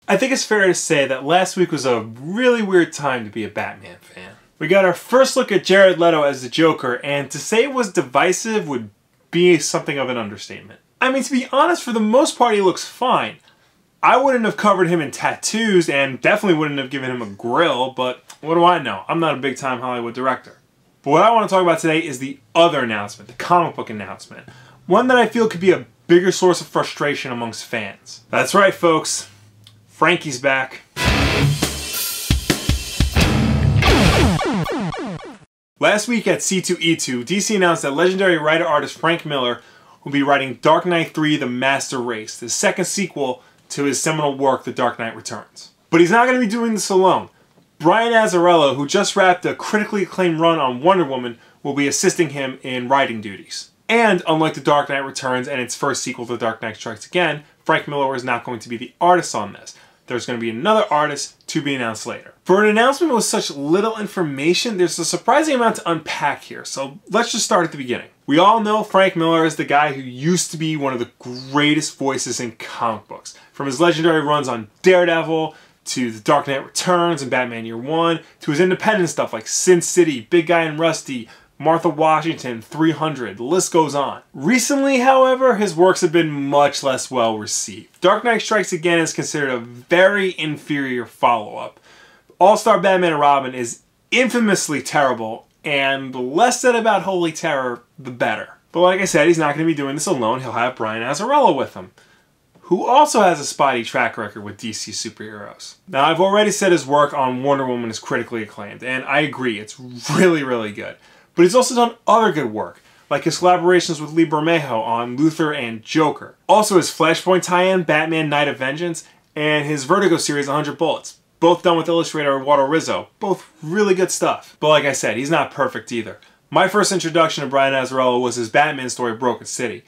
I think it's fair to say that last week was a really weird time to be a Batman fan. We got our first look at Jared Leto as the Joker, and to say it was divisive would be something of an understatement. I mean, to be honest, for the most part he looks fine. I wouldn't have covered him in tattoos and definitely wouldn't have given him a grill, but what do I know? I'm not a big-time Hollywood director. But what I want to talk about today is the other announcement, the comic book announcement. One that I feel could be a bigger source of frustration amongst fans. That's right, folks. Frankie's back. Last week at C2E2, DC announced that legendary writer-artist Frank Miller will be writing Dark Knight 3: The Master Race, the second sequel to his seminal work, The Dark Knight Returns. But he's not going to be doing this alone. Brian Azzarello, who just wrapped a critically acclaimed run on Wonder Woman, will be assisting him in writing duties. And unlike The Dark Knight Returns and its first sequel, The Dark Knight Strikes Again, Frank Miller is not going to be the artist on this. There's going to be another artist to be announced later. For an announcement with such little information, there's a surprising amount to unpack here, so let's just start at the beginning. We all know Frank Miller is the guy who used to be one of the greatest voices in comic books. From his legendary runs on Daredevil, to The Dark Knight Returns and Batman Year One, to his independent stuff like Sin City, Big Guy and Rusty, Martha Washington, 300, the list goes on. Recently, however, his works have been much less well received. Dark Knight Strikes Again is considered a very inferior follow-up. All-Star Batman and Robin is infamously terrible, and the less said about Holy Terror, the better. But like I said, he's not going to be doing this alone. He'll have Brian Azzarello with him, who also has a spotty track record with DC superheroes. Now, I've already said his work on Wonder Woman is critically acclaimed, and I agree, it's really, really good. But he's also done other good work, like his collaborations with Lee Bermejo on Luthor and Joker. Also his Flashpoint tie-in, Batman Night of Vengeance, and his Vertigo series, 100 Bullets. Both done with illustrator Eduardo Rizzo. Both really good stuff. But like I said, he's not perfect either. My first introduction to Brian Azzarello was his Batman story, Broken City.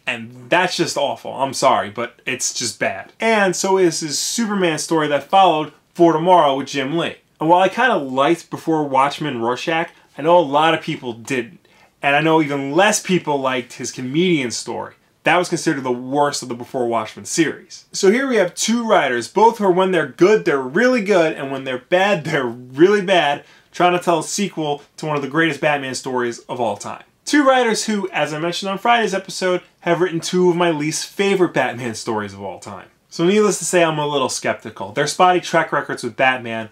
And that's just awful. I'm sorry, but it's just bad. And so is his Superman story that followed, For Tomorrow, with Jim Lee. And while I kind of liked Before Watchmen Rorschach, I know a lot of people didn't. And I know even less people liked his comedian story. That was considered the worst of the Before Watchmen series. So here we have two writers, both who when they're good, they're really good, and when they're bad, they're really bad, trying to tell a sequel to one of the greatest Batman stories of all time. Two writers who, as I mentioned on Friday's episode, have written two of my least favorite Batman stories of all time. So needless to say, I'm a little skeptical. Their spotty track records with Batman,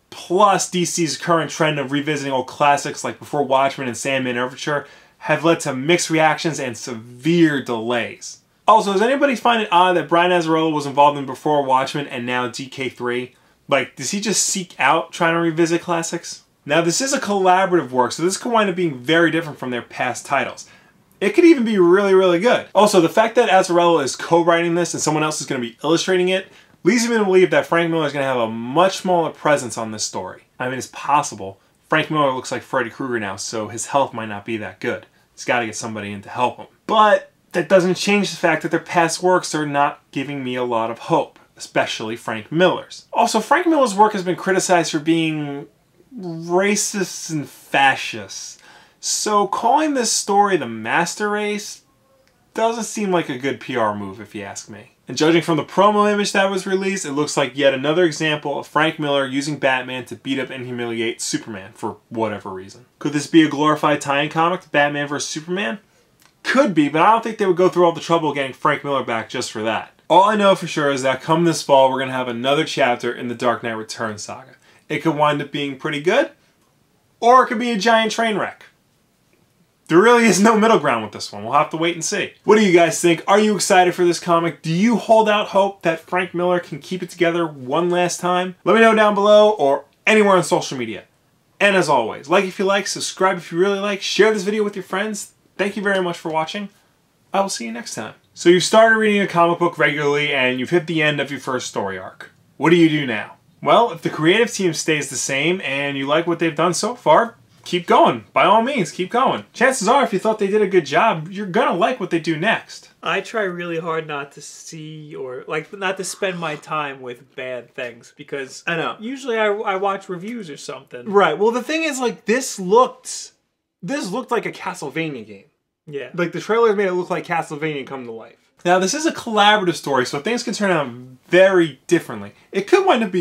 plus DC's current trend of revisiting old classics like Before Watchmen and Sandman Overture, have led to mixed reactions and severe delays. Also, does anybody find it odd that Brian Azzarello was involved in Before Watchmen and now DK3? Like, does he just seek out trying to revisit classics? Now, this is a collaborative work, so this could wind up being very different from their past titles. It could even be really, really good. Also, the fact that Azzarello is co-writing this and someone else is going to be illustrating it leads me to believe that Frank Miller is going to have a much smaller presence on this story. I mean, it's possible. Frank Miller looks like Freddy Krueger now, so his health might not be that good. He's got to get somebody in to help him. But that doesn't change the fact that their past works are not giving me a lot of hope, especially Frank Miller's. Also, Frank Miller's work has been criticized for being racist and fascist. So calling this story The Master Race doesn't seem like a good PR move, if you ask me. And judging from the promo image that was released, it looks like yet another example of Frank Miller using Batman to beat up and humiliate Superman for whatever reason. Could this be a glorified tie-in comic to Batman vs. Superman? Could be, but I don't think they would go through all the trouble getting Frank Miller back just for that. All I know for sure is that come this fall, we're going to have another chapter in the Dark Knight Returns saga. It could wind up being pretty good, or it could be a giant train wreck. There really is no middle ground with this one. We'll have to wait and see. What do you guys think? Are you excited for this comic? Do you hold out hope that Frank Miller can keep it together one last time? Let me know down below or anywhere on social media. And as always, like if you like, subscribe if you really like, share this video with your friends. Thank you very much for watching. I will see you next time. So you've started reading a comic book regularly and you've hit the end of your first story arc. What do you do now? Well, if the creative team stays the same and you like what they've done so far, keep going. By all means, keep going. Chances are, if you thought they did a good job, you're gonna like what they do next. I try really hard not to see or not to spend my time with bad things because I know. Usually I watch reviews or something. Right. Well, the thing is, like, this looked like a Castlevania game. Yeah. Like the trailers made it look like Castlevania come to life. Now, this is a collaborative story, so things can turn out very differently. It could wind up